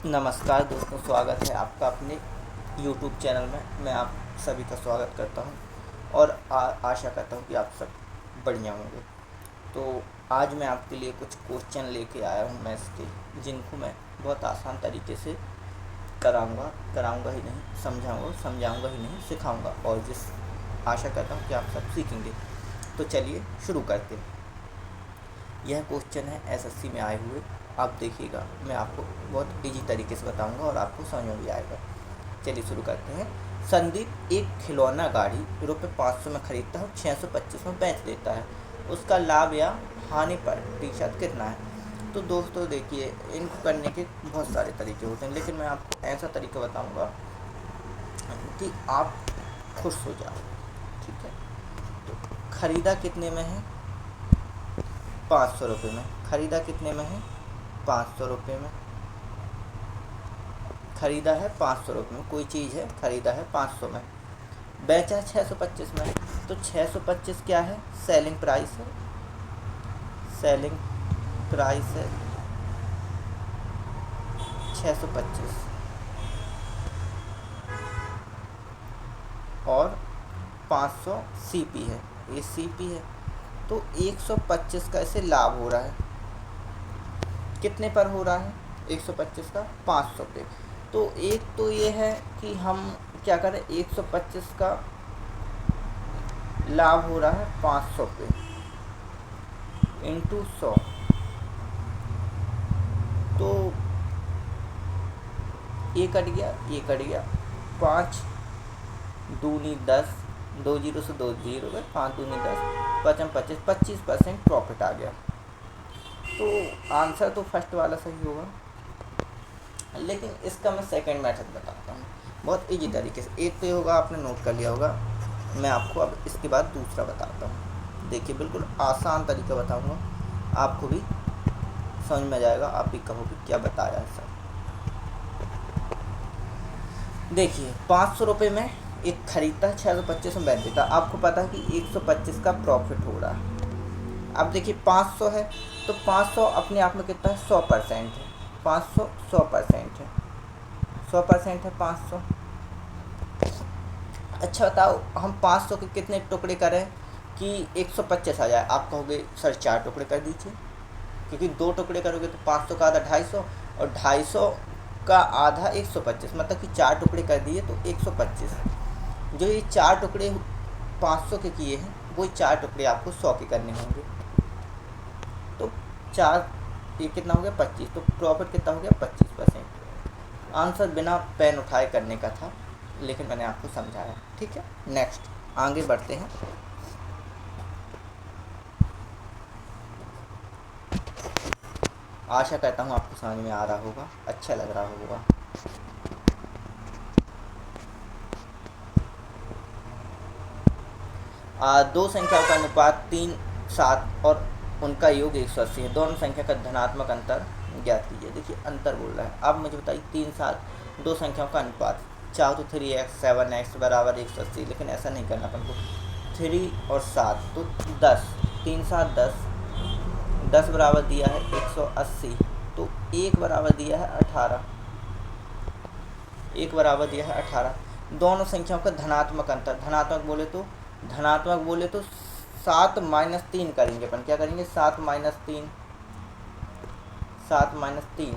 नमस्कार दोस्तों, स्वागत है आपका अपने YouTube चैनल में। मैं आप सभी का स्वागत करता हूं और आशा करता हूं कि आप सब बढ़िया होंगे। तो आज मैं आपके लिए कुछ क्वेश्चन लेके आया हूं मैथ्स के, जिनको मैं बहुत आसान तरीके से कराऊंगा ही नहीं, समझाऊंगा ही नहीं, सिखाऊंगा, और जिस आशा करता हूं कि आप सब सीखेंगे। तो चलिए शुरू करते हैं। यह क्वेश्चन है एसएससी में आए हुए। आप देखिएगा, मैं आपको बहुत इजी तरीके से बताऊंगा और आपको समझ में भी आएगा। चलिए शुरू करते हैं। संदीप एक खिलौना गाड़ी ₹500 में खरीदता है और 625 में बेच देता है। उसका लाभ या हानि पर प्रतिशत कितना है? तो दोस्तों देखिए, इनको करने के बहुत सारे तरीके होते हैं, लेकिन मैं आपको ऐसा तरीका बताऊंगा कि आप खुश हो जाओ। ठीक है, तो खरीदा कितने में है? 500 रुपये में। खरीदा कितने में है? 500 रुपये में। खरीदा है 500 रुपये में, कोई चीज़ है, खरीदा है 500 में, बेचा 625 में। तो 625 क्या है? सेलिंग प्राइस है। सेलिंग प्राइस है 625, और 500 सीपी है, ये सीपी है। तो 125 का इसे लाभ हो रहा है। कितने पर हो रहा है 125 का? 500 पे। तो एक तो ये है कि हम क्या करें, 125 का लाभ हो रहा है 500 पे इंटू 100। तो ये कट गया, ये कट गया। 5 दूनी 10, 2 जीरो से 2 जीरो गए, 5 दूनी 10, 5 25, 25% प्रॉफिट आ गया। तो आंसर तो फर्स्ट वाला सही होगा, लेकिन इसका मैं सेकंड मेथड बताता हूँ बहुत इजी तरीके से। एक तो ये होगा, आपने नोट कर लिया होगा। मैं आपको अब इसके बाद दूसरा बताता हूँ। देखिए, बिल्कुल आसान तरीका बताऊँगा, आपको भी समझ में आ जाएगा, आप भी कहोगे क्या बताया है सर। देखिए, 500 रुपये में एक खरीदता है, 625 में बेच देता है। आपको पता है कि 125 का प्रॉफिट हो रहा है। अब देखिए 500 है, तो 500 अपने आप में कितना है? 100% है। 500 100% है, 100% है 500। अच्छा बताओ, हम 500 के कितने टुकड़े करें कि 125 आ जाए? आप कहोगे सर 4 टुकड़े कर दीजिए, क्योंकि 2 टुकड़े करोगे तो 500 का आधा 250, और 250 का आधा 125, मतलब कि 4 टुकड़े कर दिए तो 125। जो ये 4 टुकड़े 500 के किए हैं, वही 4 टुकड़े आपको 100 के करने होंगे। तो 4, ये कितना हो गया? 25। तो प्रॉफिट कितना हो गया? 25%। आंसर बिना पेन उठाए करने का था, लेकिन मैंने आपको समझाया। ठीक है, नेक्स्ट आगे बढ़ते हैं। आशा करता हूँ आपको समझ में आ रहा होगा, अच्छा लग रहा होगा। दो संख्याओं का अनुपात 3, 7 और उनका योग 180 है। दोनों संख्या का धनात्मक अंतर ज्ञात कीजिए। देखिए, अंतर बोल रहा है। अब मुझे बताइए, 3, 7 दो संख्याओं का अनुपात। चाहो तो 3x 7x बराबर 180, लेकिन ऐसा नहीं करना अपन को। 3 और 7 तो 10, 3 7 10, 10 बराबर दिया है 180, तो 1 बराबर दिया है 18, 1 बराबर दिया है 18। दोनों संख्याओं का धनात्मक अंतर, धनात्मक बोले तो 7 माइनस 3 करेंगे अपन। क्या करेंगे? 7 माइनस 3, 7 माइनस 3।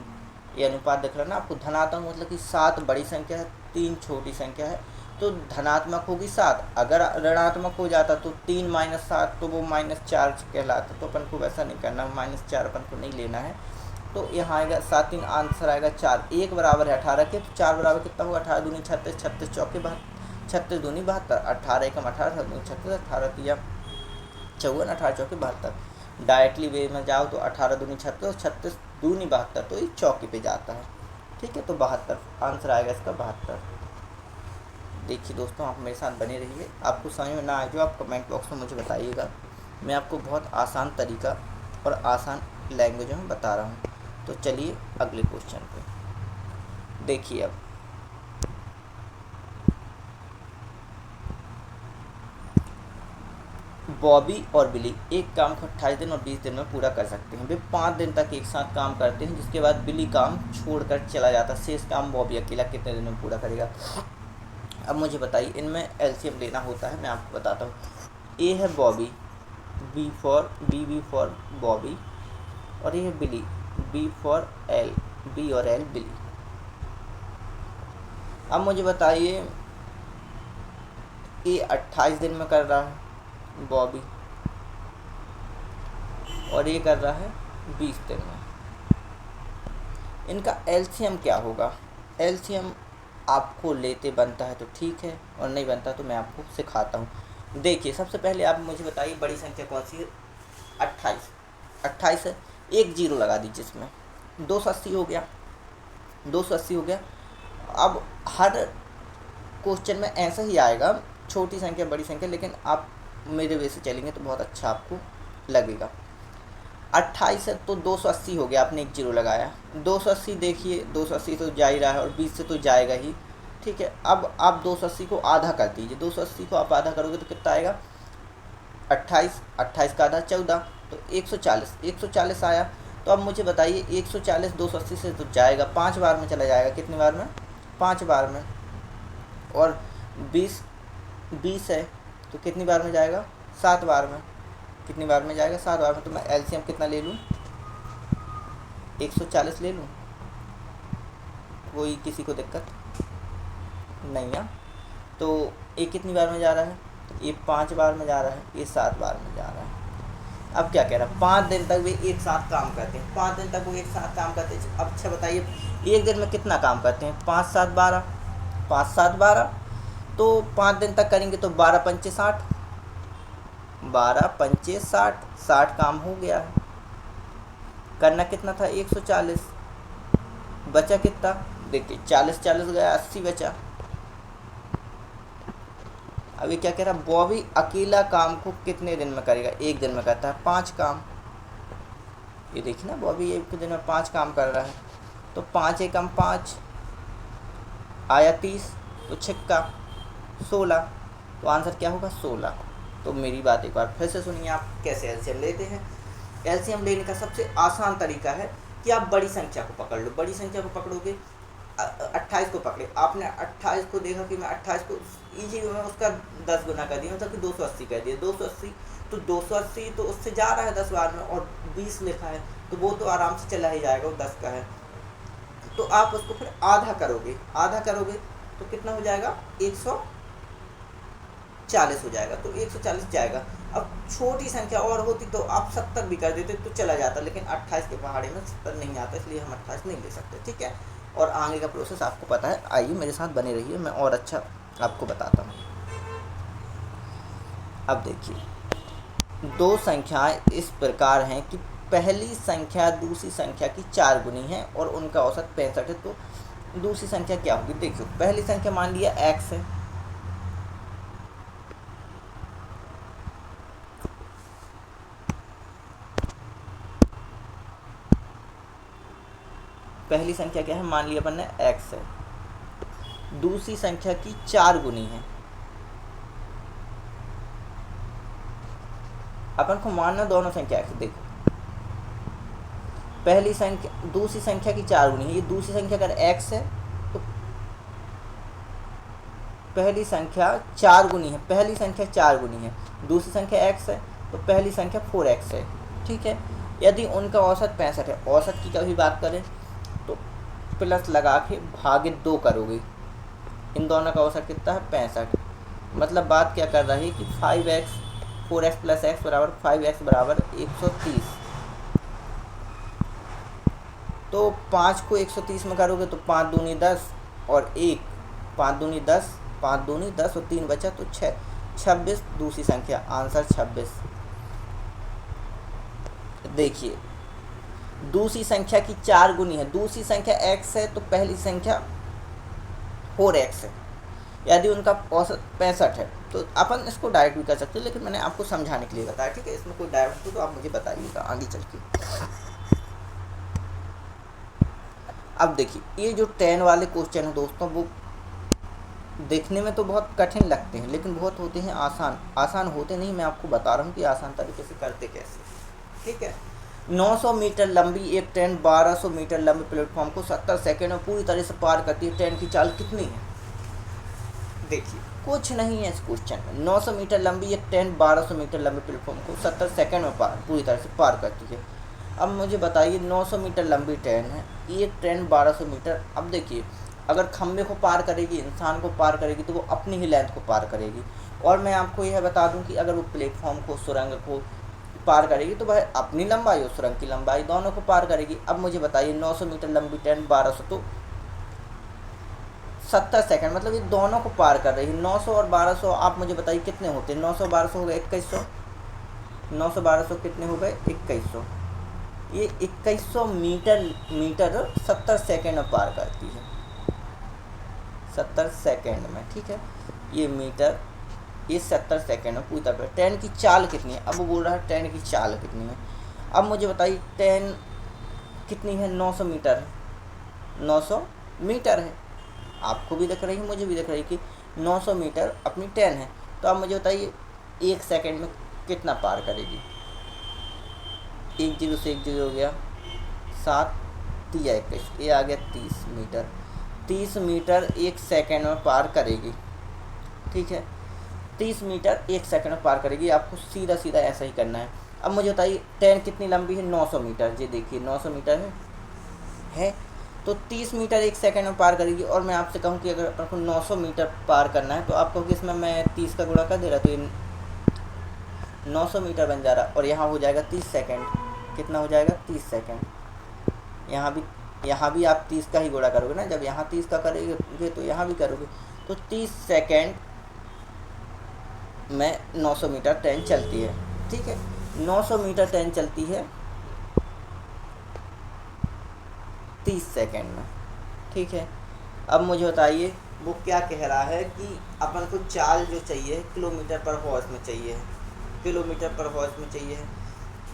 ये अनुपात दिख रहा है ना आपको? धनात्मक मतलब कि 7 बड़ी संख्या है, 3 छोटी संख्या है, तो धनात्मक होगी 7। अगर ऋणात्मक हो जाता तो 3 माइनस 7, तो वो -4 कहलाता। तो अपन को वैसा नहीं करना, -4 अपन को नहीं लेना है। तो यहाँ आएगा 7, 3 आंसर आएगा 4। 1 बराबर है 18 के, तो 4 बराबर कितना होगा? 18 दूनी 36, 36 चौके 36 दूनी 72, 18 एकम 18, 7 दूनी 36, 18 तिया 54, 18 चौके 72। डायरेक्टली वे में जाओ तो 18 दूनी 36, 36 दूनी 72, तो ये चौके पे जाता है। ठीक है, तो 72 आंसर आएगा इसका, 72। देखिए दोस्तों, आप मेरे साथ बने रहिए। आपको समझ में ना आए जो आप कमेंट बॉक्स में मुझे बताइएगा। मैं आपको बहुत आसान तरीका और आसान लैंग्वेज में बता रहा हूँ। तो चलिए अगले क्वेश्चन पे देखिए। अब बॉबी और बिली एक काम को 28 दिन और 20 दिन में पूरा कर सकते हैं। वे 5 दिन तक एक साथ काम करते हैं, जिसके बाद बिली काम छोड़कर चला जाता है। शेष काम बॉबी अकेला कितने दिन में पूरा करेगा। अब मुझे बताइए, इनमें एलसीएम लेना होता है, मैं आपको बताता हूँ। ए है बॉबी, बी फॉर बॉबी, और ये है बिली, बी फॉर एल, बी और एल बिली। अब मुझे बताइए, ये 28 दिन में कर रहा है बॉबी, और ये कर रहा है 20 दिन में। इनका एलसीएम क्या होगा। एलसीएम आपको लेते बनता है तो ठीक है, और नहीं बनता तो मैं आपको सिखाता हूँ। देखिए, सबसे पहले आप मुझे बताइए बड़ी संख्या कौन सी है। 28, 28 है, एक जीरो लगा दीजिए इसमें, 280 हो गया, 280 हो गया। अब हर क्वेश्चन में ऐसा ही आएगा, छोटी संख्या बड़ी संख्या, लेकिन आप मेरे वे से चलेंगे तो बहुत अच्छा आपको लगेगा। 28 है तो 280 हो गया, आपने एक जीरो लगाया। 280 देखिए, 280 तो जा ही रहा है, और 20 से तो जाएगा ही, ठीक है। अब आप 280 को आधा कर दीजिए, 280 को आप आधा करोगे तो कितना आएगा, 28, 28 का आधा 14, तो 140, 140 आया। तो अब मुझे बताइए, 140 280 से तो जाएगा, 5 बार में चला जाएगा, कितने बार में, 5 बार में। और 20 है तो कितनी बार में जाएगा, 7 बार में। कितनी बार में जाएगा, 7 बार में। तो मैं एलसीएम कितना ले लूँ, 140 ले लूँ, कोई किसी को दिक्कत नहीं है। तो ये कितनी बार में जा रहा है, ये 5 बार में जा रहा है, ये 7 बार में जा रहा है। अब क्या कह रहा है, 5 दिन तक वे एक साथ काम करते हैं, 5 दिन तक वो एक साथ काम करते हैं। अब अच्छा बताइए, एक दिन में कितना काम करते हैं, 5 7 12, 5 7 12, तो 5 दिन तक करेंगे तो 12 पंचे 60, 12 पंचे 60, 60 काम हो गया है। करना कितना था, 140, बचा कितना, देखिए 40 40 गया, 80 बचा। अब ये क्या कह रहा है, बॉबी अकेला काम को कितने दिन में करेगा, एक दिन में करता है 5 काम। ये देखिए ना, बॉबी एक दिन में 5 काम कर रहा है, तो 5 एकम 5 आया 30, तो छिक्का 16, तो आंसर क्या होगा 16। तो मेरी बात एक बार फिर से सुनिए, आप कैसे एलसीएम लेते हैं। एलसीएम लेने का सबसे आसान तरीका है कि आप बड़ी संख्या को पकड़ लो। बड़ी संख्या को पकड़ोगे, 28 को पकड़े आपने, 28 को देखा कि मैं 28 को इजी में उसका 10 गुना कर दिया, मतलब कि 280 कर दिया, 280, तो 280 तो उससे जा रहा है 10 बार में, और 20 लिखा है तो वो तो आराम से चला ही जाएगा, वो 10 का है। तो आप उसको फिर आधा करोगे, आधा करोगे तो कितना हो जाएगा, 140 हो जाएगा, तो 140 जाएगा। अब छोटी संख्या और होती तो आप 70 भी कर देते तो चला जाता, लेकिन 28 के पहाड़े में 70 नहीं आता, इसलिए हम 28 नहीं ले सकते, ठीक है। और आगे का प्रोसेस आपको पता है, आइए मेरे साथ बने रहिए, मैं और अच्छा आपको बताता हूँ। अब देखिए, दो संख्याएं इस प्रकार हैं कि पहली संख्या दूसरी संख्या की 4 गुनी है और उनका औसत 65 है। तो दूसरी संख्या क्या होगी, देखिए पहली संख्या मान लिया x है, पहली संख्या क्या है, मान लिया अपन ने x है, दूसरी संख्या की 4 गुनी है। अपन को मानना दोनों संख्या x, देखो पहली संख्या दूसरी संख्या की 4 गुनी है, ये दूसरी संख्या अगर x है तो पहली संख्या 4 गुनी है, पहली संख्या 4 गुनी है, दूसरी संख्या x है तो पहली संख्या 4x है, ठीक है। यदि उनका औसत 65 है, औसत की कभी बात करें तो प्लस लगा के भागे 2 करोगे, इन दोनों का औसत कितना है 65। मतलब बात क्या कर रही है कि 5x 4x प्लस x बराबर 5x बराबर 130। तो 5 को 130 में करोगे तो 5 दूनी 10 और 1 5 दूनी 10, 5 दूनी 10 और 3 बचा तो 26 दूसरी संख्या, आंसर 26। देखिए दूसरी संख्या की 4 गुनी है, दूसरी संख्या x है तो पहली संख्या 4x है। यदि उनका औसत 65 है तो अपन इसको डायरेक्ट भी कर सकते हैं, लेकिन मैंने आपको समझाने के लिए बताया, ठीक है। इसमें कोई डायरेक्ट हो तो आप मुझे बताइएगा आगे चल के। अब देखिए, ये जो 10 वाले क्वेश्चन है दोस्तों, वो देखने में तो बहुत कठिन लगते हैं, लेकिन बहुत होते हैं आसान। आसान होते नहीं, मैं आपको बता रहा हूँ कि आसान तरीके से करते कैसे। ठीक है। 900 मीटर लंबी एक ट्रेन 1200 मीटर लंबे प्लेटफॉर्म को 70 सेकंड में पूरी तरह से पार करती है। ट्रेन की चाल कितनी है? देखिए, कुछ नहीं है इस क्वेश्चन में। 900 मीटर लंबी एक ट्रेन 1200 मीटर लंबे प्लेटफॉर्म को 70 सेकंड में पूरी तरह से पार करती है। अब मुझे बताइए, 900 मीटर लंबी ट्रेन है, एक ट्रेन 1200 मीटर। अब देखिए, अगर खंबे को पार करेगी, इंसान को पार करेगी, तो वो अपनी ही लेंथ को पार करेगी। और मैं आपको यह बता दूं कि अगर वो प्लेटफॉर्म को, सुरंग को पार करेगी, तो वह अपनी लंबाई और सुरंग की लंबाई दोनों को पार करेगी। अब मुझे बताइए, 900 मीटर लंबी ट्रेन 1200, तो 70 सेकंड, मतलब ये दोनों को पार कर रही है। 900 और 1200 आप मुझे बताइए कितने होते हैं? 900 1200 हो गए 2100। 900 1200 कितने हो गए? 2100। ये 2100 मीटर 70 सेकंड में पार करती है, 70 सेकंड में। ठीक है, ये मीटर, ये 70 सेकंड में पूरी तरह। ट्रेन की चाल कितनी है? अब वो बोल रहा है ट्रेन की चाल कितनी है। अब मुझे बताइए, ट्रेन कितनी है? 900 मीटर, 900 मीटर है। आपको भी दिख रही है, मुझे भी दिख रही कि 900 मीटर अपनी ट्रेन है। तो अब मुझे बताइए, एक सेकंड में कितना पार करेगी? 10 से 10 हो गया, 7 3 21, ये आ गया 30 मीटर। 30 मीटर एक सेकंड में पार करेगी। ठीक है, 30 मीटर एक सेकंड में पार करेगी। आपको सीधा सीधा ऐसा ही करना है। अब मुझे बताइए, ट्रेन कितनी लंबी है? 900 मीटर। जी देखिए, 900 मीटर है तो 30 मीटर एक सेकंड में पार करेगी। और मैं आपसे कहूँ कि अगर अपन को 900 मीटर पार करना है, तो आप कहोगे इसमें मैं 30 का गुणा कर दे रहा, तो ये 900 मीटर बन जा रहा, और यहाँ हो जाएगा 30 सेकंड। कितना हो जाएगा? 30 सेकंड। यहाँ भी आप 30 का ही गुणा करोगे ना, जब यहाँ 30 का करोगे तो यहाँ भी करोगे। तो 30 सेकंड में 900 मीटर ट्रेन चलती है। ठीक है, 900 मीटर ट्रेन चलती है 30 सेकंड में। ठीक है, अब मुझे बताइए, वो क्या कह रहा है कि अपन को चाल जो चाहिए किलोमीटर पर हॉर्स में चाहिए, किलोमीटर पर हॉर्स में चाहिए।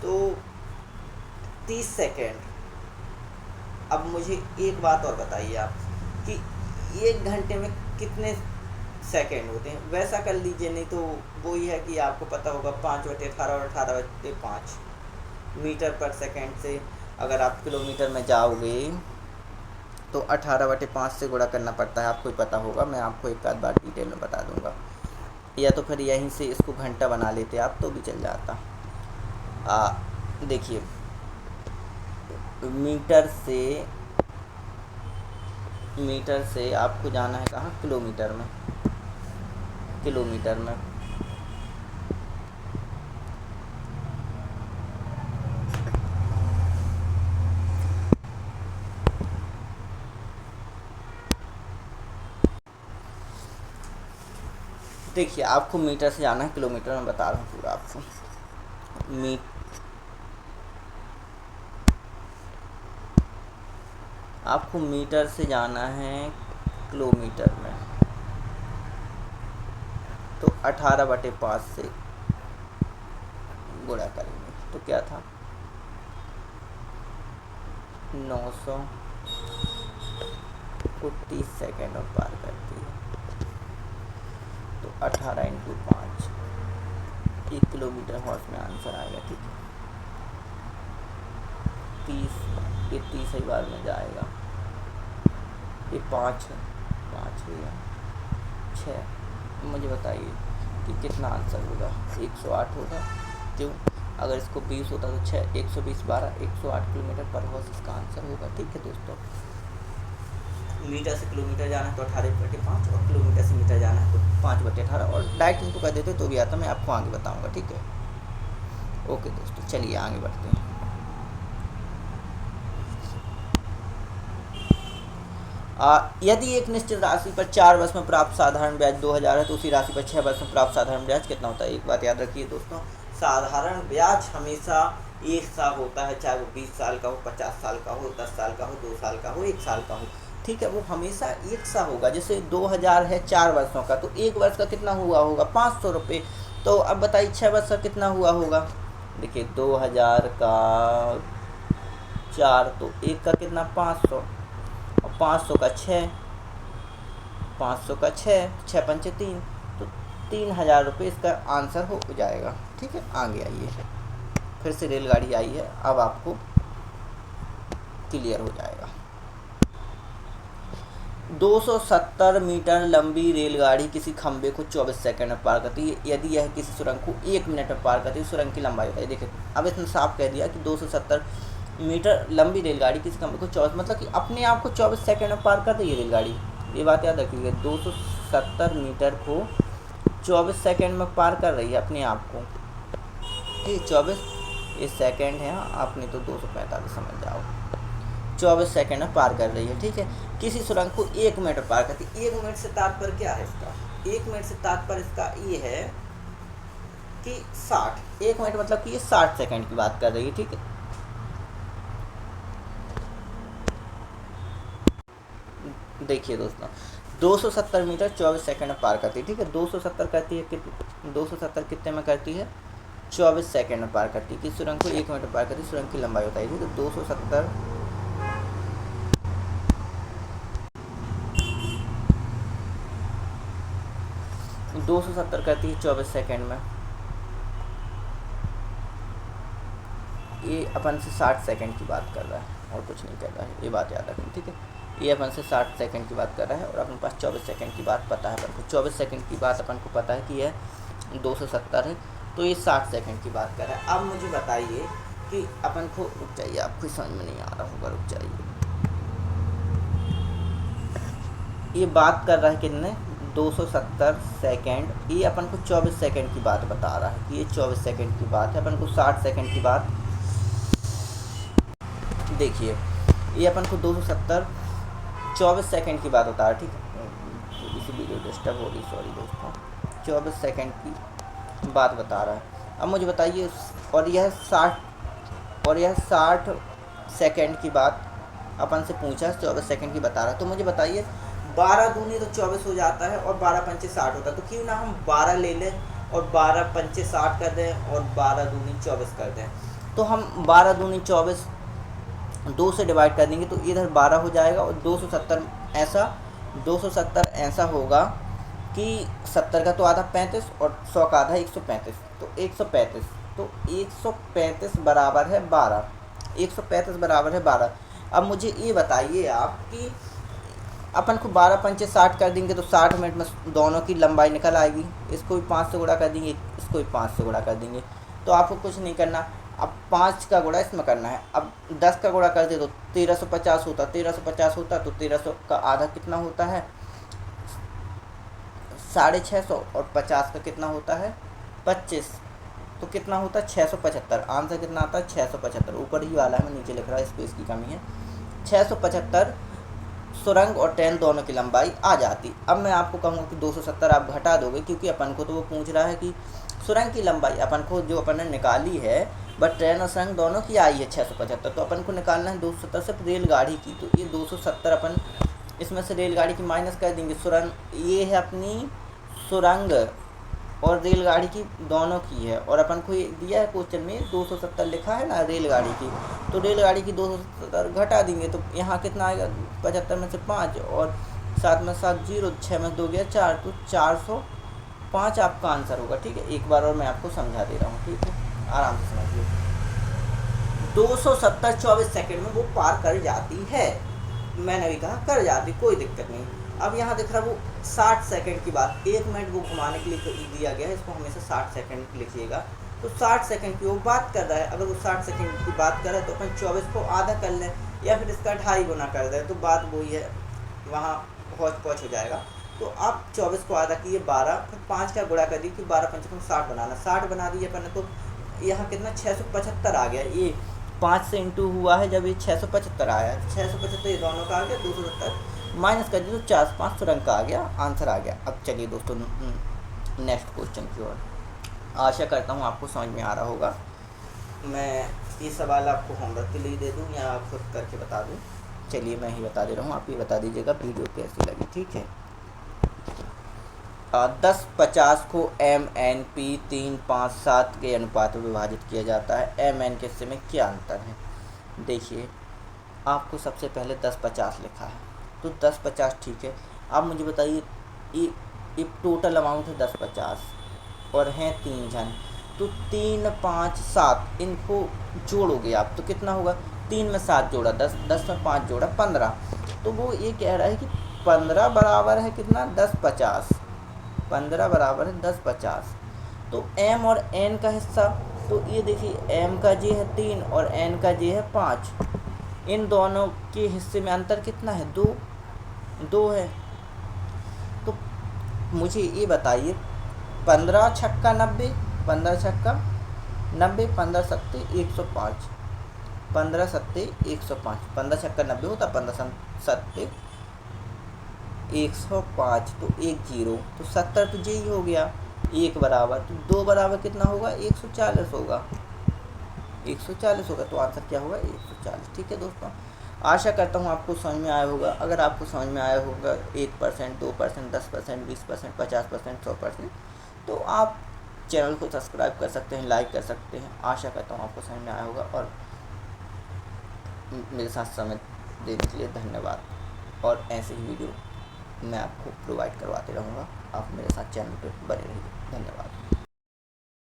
तो 30 सेकंड। अब मुझे एक बात और बताइए आप, कि 1 घंटे में कितने सेकंड होते हैं? वैसा कर लीजिए, नहीं तो वो ही है कि आपको पता होगा 5/18 और 18/5 मीटर पर सेकंड से अगर आप किलोमीटर में जाओगे तो 18/5 से गुणा करना पड़ता है। आपको ही पता होगा, मैं आपको एक आध बार डिटेल में बता दूंगा। या तो फिर यहीं से इसको घंटा बना लेते आप, तो भी चल जाता। देखिए, मीटर से आपको जाना है कहाँ? किलोमीटर में। किलोमीटर में देखिए, आपको मीटर से जाना है किलोमीटर में, बता रहा हूँ पूरा आपको। आपको मीटर से जाना है किलोमीटर में, तो 18/5 से गुणा करेंगे, तो क्या था? 900 को 30 सेकेंड में पार करती है, तो 18 × 5 1 किलोमीटर हॉर्स में आंसर आएगा। ठीक है, 30, ये 30 ही बार में जाएगा, ये 5 है, 5 हुआ 6। मुझे बताइए कि कितना आंसर होगा? 108 होगा। क्यों? अगर इसको 20 होता तो 6, 120 12, 108 किलोमीटर पर हॉर्स इसका आंसर होगा। ठीक है दोस्तों, मीटर से किलोमीटर जाना है तो 18/5, और किलोमीटर से मीटर जाना है तो 5/18, और डायरेक्ट इनको कर देते तो भी आता, मैं आपको आगे बताऊंगा। ठीक है, ओके दोस्तों, चलिए आगे बढ़ते हैं। यदि एक निश्चित राशि पर 4 वर्ष में प्राप्त साधारण ब्याज 2000 है, तो उसी राशि पर 6 वर्ष में प्राप्त साधारण ब्याज कितना होता है? एक बात याद रखिए दोस्तों, साधारण ब्याज हमेशा एक सा होता है, चाहे वो 20 साल का हो, 50 साल का हो, 10 साल का हो, 2 साल का हो, 1 साल का हो। ठीक है, वो हमेशा एक सा होगा। जैसे 2000 है 4 वर्षों का, तो 1 वर्ष का कितना हुआ होगा? 500 रुपये। तो अब बताइए 6 वर्ष का कितना हुआ होगा? देखिए, 2000 का 4, तो 1 का कितना? 500, और 500 का 6, 500 का 6, 6 पंचे 3, तो 3000 रुपये इसका आंसर हो जाएगा। ठीक है, आगे आइए, फिर से रेलगाड़ी आई है, अब आपको क्लियर हो जाएगा। 270 मीटर लंबी रेलगाड़ी किसी खंभे को 24 सेकंड में पार करती है यदि यह किसी सुरंग को 1 मिनट में पार करती है। सुरंग की लंबाई बताइए। देखिए अब इसने साफ कह दिया कि 270 मीटर लंबी रेलगाड़ी किसी खंभे को 24, मतलब कि अपने आप को 24 सेकंड में पार कर रही है रेलगाड़ी। ये बात याद रखिएगा, 270 मीटर को 24 सेकंड में पार कर रही है अपने आप को। ठीक, 24 सेकंड है, आपने तो 245 समझ जाओ, 24 सेकंड में पार कर रही है। ठीक है, किसी सुरंग को 1 मिनट में पार करती है। 1 मिनट से तात्पर्य क्या है इसका? 1 मिनट से तात्पर्य इसका ये है कि 60, 1 मिनट मतलब कि ये 60 सेकंड की बात कर रही है। ठीक है, देखिए दोस्तों, 270 मीटर 24 सेकंड में पार करती है। ठीक है, 270 करती है, 270 कितने में करती है? 24 सेकंड में पार करती है। किस सुरंग को 1 मिनट में पार करती है? सुरंग की लंबाई बताइए। ठीक है, 270 करती है 24 सेकंड में, ये अपन से 60 सेकंड की बात कर रहा है और कुछ नहीं कर रहा है, ये बात याद रखें। ठीक है, ये अपन से 60 सेकंड की बात कर रहा है और अपने पास 24 सेकंड की बात पता है अपन को। 24 सेकंड की बात अपन को पता है कि यह 270 है, तो ये 60 सेकंड की बात कर रहा है। अब मुझे बताइए कि अपन को, रुक जाइए, आपको समझ में नहीं आ रहा होगा, रुक जाइए, ये बात कर रहा है कितने? 270 सेकंड, ये अपन को 24 सेकंड की बात बता रहा है कि ये 24 सेकंड की बात है। अपन को 60 सेकंड की बात, देखिए ये अपन को 270 24 सेकंड की बात बता रहा है। ठीक है, थोड़ी सी वीडियो डिस्टर्ब हो रही, सॉरी दोस्तों। 24 सेकंड की बात बता रहा है। अब मुझे बताइए, और यह 60 सेकंड की बात अपन से पूछा, 24 सेकंड की बता रहा है। तो मुझे बताइए 12 दूनी तो 24 हो जाता है और 12 पंचे 60 होता है, तो क्यों ना हम 12 ले लें और 12 पंचे 60 कर दें और 12 दूनी 24 कर दें। तो हम 12 दूनी 24 2 से डिवाइड कर देंगे तो इधर 12 हो जाएगा और 270 ऐसा होगा कि 70 का तो आधा 35 और 100 का आधा 135, तो 135, तो 135 बराबर है 12, 135 बराबर है 12। अब मुझे ये बताइए आप कि अपन को 12 पंचे 60 कर देंगे तो 60 मिनट में दोनों की लंबाई निकल आएगी। इसको भी 5 से गुणा कर देंगे, इसको भी 5 से गुणा कर देंगे, तो आपको कुछ नहीं करना। अब 5 का गुणा इसमें करना है। अब 10 का गुणा कर दे तो 1350 होता, 1350 होता तो 1300 का आधा कितना होता है? 650, और 50 का कितना होता है? 25, तो कितना होता है? 675। आंसर कितना आता है? 675। ऊपर ही वाला है, मैं नीचे लिख रहा है, स्पेस की कमी है। 675 सुरंग और ट्रेन दोनों की लंबाई आ जाती। अब मैं आपको कहूँगा कि 270 आप घटा दोगे, क्योंकि अपन को तो वो पूछ रहा है कि सुरंग की लंबाई अपन को जो अपन ने निकाली है, बट ट्रेन और सुरंग दोनों की आई है 675, तो अपन को निकालना है 270 सिर्फ रेलगाड़ी की। तो ये 270 अपन इसमें से रेलगाड़ी की माइनस कर देंगे। सुरंग ये है अपनी सुरंग और रेलगाड़ी की दोनों की है, और अपन को ये दिया है क्वेश्चन में 270 लिखा है ना रेलगाड़ी की, तो रेलगाड़ी की 270 घटा देंगे तो यहाँ कितना आएगा? 75 में से 5 और 7 में 7 0, 6 में 2 गया 4, तो 405 आपका आंसर होगा। ठीक है, एक बार और मैं आपको समझा दे रहा हूँ। ठीक है, आराम से समझिए। 270 24 सेकंड में वो पार कर जाती है, मैंने भी कहा कर जाती, कोई दिक्कत नहीं। अब यहाँ दिख रहा वो 60 सेकंड की बात, 1 मिनट वो घुमाने के लिए दिया गया है, इसको हमेशा 60 सेकंड लिखिएगा। तो 60 सेकंड की वो बात कर रहा है। अगर वो 60 सेकंड की बात कर रहा है तो अपन 24 को आधा कर लें या फिर इसका 2.5 गुना कर दें, तो बात वही है, वहाँ हौच पौच हो जाएगा। तो आप 24 को आधा किए 12, फिर 5 का गुणा कर दीजिए, 12 5 को 60 बनाना, 60 बना दिए अपन ने, तो यहाँ कितना 675 आ गया। ये 5 से इंटू हुआ है जब ये 675 आया, 675 ये दोनों का आ गया, 270 माइनस कर दिए तो 405 सुरंग का आ गया, आंसर आ गया। अब चलिए दोस्तों नेक्स्ट क्वेश्चन की ओर। आशा करता हूँ आपको समझ में आ रहा होगा। मैं ये सवाल आपको होमवर्क के लिए दे दूँ या आप खुद करके बता दूँ? चलिए मैं ही बता दे रहा हूँ, आप ये बता दीजिएगा वीडियो कैसी लगी। ठीक है, 10-50 को MNP 3-5-7 के अनुपात में विभाजित किया जाता है। MN के हिस्से में क्या अंतर है? देखिए आपको सबसे पहले 10-50 लिखा है, तो 10-50 ठीक है। अब मुझे बताइए, ये टोटल अमाउंट है 1050 और हैं 3 जन, तो 3 5 7 इनको जोड़ोगे आप तो कितना होगा, 3 में 7 जोड़ा 10, 10 में 5 जोड़ा 15। तो वो ये कह रहा है कि 15 बराबर है कितना, 1050। 15 बराबर है 1050। तो m और n का हिस्सा, तो ये देखिए m का जे है 3 और n का जे है 5। इन दोनों के हिस्से में अंतर कितना है, 2 है। तो मुझे ये बताइए, 15 छक्का 90, 15 छक्का 90, 15 सत्ते 105, 15 सत्ते 105, 15 छक्का 90 होता, 15 सत्ते 105, तो 10, तो 70 तो यही हो गया, 1 बराबर, तो 2 बराबर कितना होगा, 140 होगा, 140 होगा। तो आंसर क्या होगा, 140। ठीक है दोस्तों, आशा करता हूँ आपको समझ में आया होगा। अगर आपको समझ में आया होगा 1%, 2%, 10%, 20%, 50%, 100%, तो आप चैनल को सब्सक्राइब कर सकते हैं, लाइक कर सकते हैं। आशा करता हूँ आपको समझ में आया होगा, और मेरे साथ समय देने के लिए धन्यवाद। और ऐसे ही वीडियो मैं आपको प्रोवाइड करवाते रहूँगा, आप मेरे साथ चैनल पर बने रहिए। धन्यवाद।